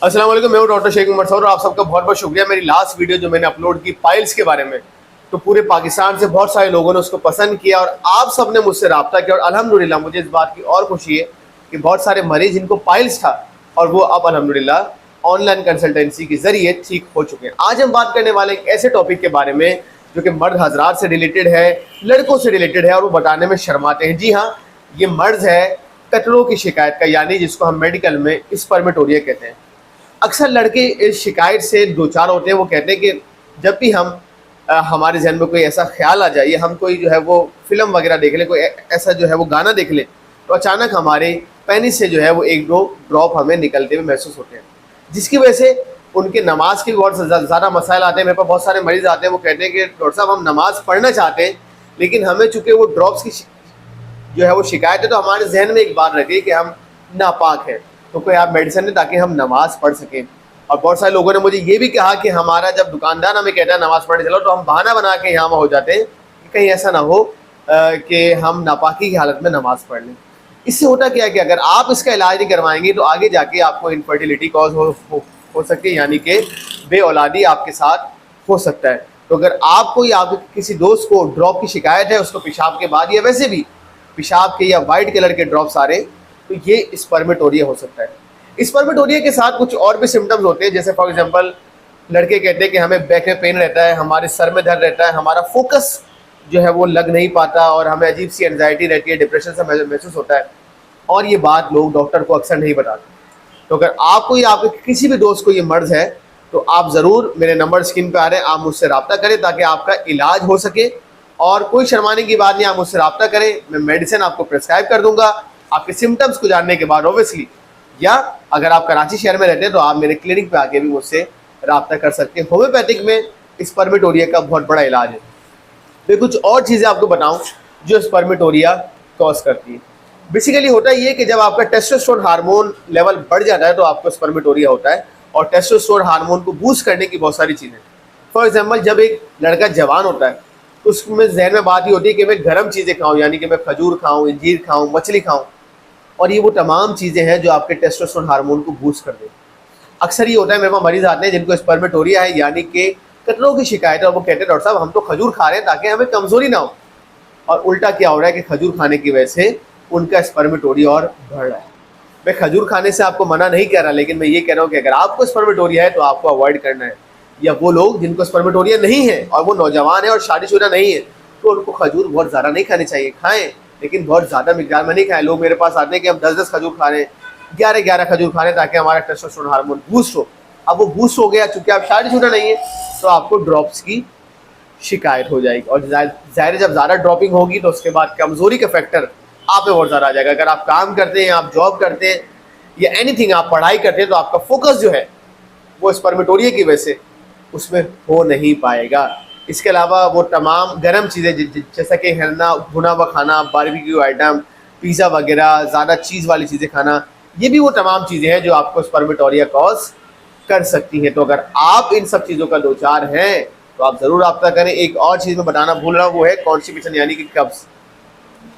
अस्सलाम वालेकुम, मैं हूं डॉक्टर शेख उमर सऊद और आप सबका बहुत बहुत शुक्रिया। मेरी लास्ट वीडियो जो मैंने अपलोड की पाइल्स के बारे में, तो पूरे पाकिस्तान से बहुत सारे लोगों ने उसको पसंद किया और आप सब ने मुझसे रब्ता किया और अल्हम्दुलिल्लाह मुझे इस बात की और खुशी है कि बहुत सारे मरीज जिनको पाइल्स था और वो अब अल्हम्दुलिल्लाह ऑनलाइन कंसल्टेंसी के जरिए ठीक हो चुके हैं। आज हम बात करने वाले एक ऐसे टॉपिक के बारे में जो कि मर्द हजरात से रिलेटेड है, लड़कों से रिलेटेड है और वो बताने में शर्माते हैं। जी हाँ, ये मर्ज है कतरों की शिकायत का, यानी जिसको हम मेडिकल में स्पर्मेटोरिया कहते हैं। अक्सर लड़के इस शिकायत से दो चार होते हैं। वो कहते हैं कि जब भी हमारे जहन में कोई ऐसा ख्याल आ जाए या हम कोई जो है वो फिल्म वगैरह देख लें, कोई ऐसा जो है वो गाना देख लें, तो अचानक हमारे पेनिस से जो है वो एक दो ड्रॉप हमें निकलते हुए महसूस होते हैं, जिसकी वजह से उनके नमाज के बहुत ज़्यादा मसाइल आते हैं। मेरे पास बहुत सारे मरीज आते हैं, वो कहते हैं कि डॉक्टर साहब हम नमाज़ पढ़ना चाहते हैं लेकिन हमें चूँकि वो ड्रॉप्स की जो है वो शिकायत है, तो हमारे जहन में एक बात रखिए कि हम नापाक हैं, तो कोई आप मेडिसिन दें ताकि हम नमाज़ पढ़ सकें। और बहुत सारे लोगों ने मुझे ये भी कहा कि हमारा जब दुकानदार हमें कहता है नमाज़ पढ़ने चलो, तो हम बहाना बना के यहाँ हो जाते हैं कि कहीं ऐसा ना हो कि हम नापाकी की हालत में नमाज़ पढ़ लें। इससे होता क्या है कि अगर आप इसका इलाज नहीं करवाएंगे तो आगे जाके आपको इनफर्टिलिटी कॉज हो सकती है, यानी कि बे औलादी आपके साथ हो सकता है। तो अगर आपको या आपके किसी दोस्त को ड्रॉप की शिकायत है, उसको पेशाब के बाद या वैसे भी पेशाब के या वाइट कलर के ड्रॉप्स आ रहे हैं, तो ये स्पर्मेटोरिया हो सकता है। स्पर्मेटोरिया के साथ कुछ और भी सिम्टम्स होते हैं, जैसे फॉर एग्जांपल लड़के कहते हैं कि हमें बैक में पेन रहता है, हमारे सर में दर्द रहता है, हमारा फोकस जो है वो लग नहीं पाता और हमें अजीब सी एंजाइटी रहती है, डिप्रेशन से महसूस होता है। और ये बात लोग डॉक्टर को अक्सर नहीं बताते। तो अगर आपको या आपके किसी भी दोस्त को ये मर्ज है तो आप ज़रूर, मेरे नंबर स्क्रीन पे आ रहे हैं, आप मुझसे रब्ता करें ताकि आपका इलाज हो सके। और कोई शर्माने की बात नहीं, आप मुझसे रब्ता करें, मैं मेडिसिन आपको प्रिस्क्राइब कर दूंगा आपके सिम्टम्स को जानने के बाद ऑब्वियसली। या अगर आप कराची शहर में रहते हैं तो आप मेरे क्लिनिक पे आके भी मुझसे रब्ता कर सकते हैं। होम्योपैथिक में स्पर्मेटोरिया का बहुत बड़ा इलाज है। मैं कुछ और चीज़ें आपको बताऊं जो स्पर्मेटोरिया कॉज करती है। बेसिकली होता ये कि जब आपका टेस्टोस्टेरोन हार्मोन लेवल बढ़ जाता है तो आपको स्पर्मेटोरिया होता है। और टेस्टोस्टेरोन हार्मोन को बूस्ट करने की बहुत सारी चीज़ें, फॉर एग्जाम्पल जब एक लड़का जवान होता है तो उसमें जहन में बात ही होती है कि मैं गर्म चीज़ें खाऊं, यानी कि मैं खजूर खाऊं, इंजीर खाऊं, मछली खाऊं। और ये वो तमाम चीज़ें हैं जो आपके टेस्टोस्टेरोन हार्मोन को बूस्ट कर दें। अक्सर ये होता है, मेरे पास मरीज आते हैं जिनको स्पर्मेटोरिया है, यानी कि कतलों की शिकायत है, और वो कहते हैं डॉक्टर साहब हम तो खजूर खा रहे हैं ताकि हमें कमजोरी ना हो। और उल्टा क्या हो रहा है कि खजूर खाने की वजह से उनका स्पर्मेटोरिया और बढ़ रहा है। मैं खजूर खाने से आपको मना नहीं कर रहा, लेकिन मैं ये कह रहा हूँ कि अगर आपको स्पर्मेटोरिया है तो आपको अवॉइड करना है। या वो लोग जिनको स्पर्मेटोरिया नहीं है और वो नौजवान है और शादीशुदा नहीं है, तो उनको खजूर बहुत ज़्यादा नहीं खानी चाहिए। खाएं लेकिन बहुत ज़्यादा मिकदार में नहीं खाएं। लोग मेरे पास आते हैं कि हम 10-10 खजूर खा रहे हैं, 11-11 खजूर खा रहे हैं ताकि हमारा टेस्टोस्टेरोन हार्मोन बूस्ट हो। अब वो बूस्ट हो गया, चूँकि आप शादीशुदा नहीं है तो आपको ड्रॉप्स की शिकायत हो जाएगी। और ज़ाहिर जब ज़्यादा ड्रॉपिंग होगी तो उसके बाद कमज़ोरी का फैक्टर आप पे बहुत ज़्यादा आ जाएगा। अगर आप काम करते हैं, आप जॉब करते हैं या एनीथिंग आप पढ़ाई करते हैं, तो आपका फोकस जो है वो स्पर्मेटोरिया की वजह से उसमें हो नहीं पाएगा। इसके अलावा वो तमाम गर्म चीज़ें जैसा कि हिरना, भुना हुआ खाना, बारबेक्यू आइटम, पिज़्ज़ा वगैरह, ज़्यादा चीज़ वाली चीज़ें खाना, ये भी वो तमाम चीज़ें हैं जो आपको स्पर्मेटोरिया कॉज कर सकती हैं। तो अगर आप इन सब चीज़ों का दो चार हैं तो आप ज़रूर रब्ता करें। एक और चीज़ मैं बताना भूल रहा हूँ, वो है कॉन्स्टिपेशन, यानी कि कब्ज़।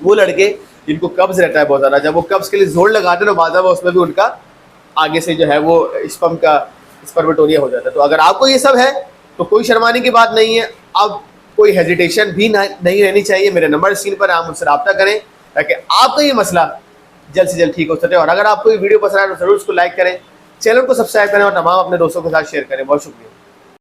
वो लड़के जिनको कब्ज़ रहता है बहुत ज़्यादा, जब वो कब्ज़ के लिए जोर लगाते हैं ना बाज़ा, उसमें भी उनका आगे से जो है वो स्पर्म का स्पर्मेटोरिया हो जाता है। तो अगर आपको ये सब है तो कोई शर्माने की बात नहीं है, अब कोई हेजिटेशन भी नहीं रहनी चाहिए। मेरे नंबर स्क्रीन पर आप मुझसे रब्ता करें ताकि आपका ये मसला जल्द से जल्द ठीक हो सके। और अगर आपको ये वीडियो पसंद आए तो ज़रूर उसको लाइक करें, चैनल को सब्सक्राइब करें और तमाम अपने दोस्तों के साथ शेयर करें। बहुत शुक्रिया।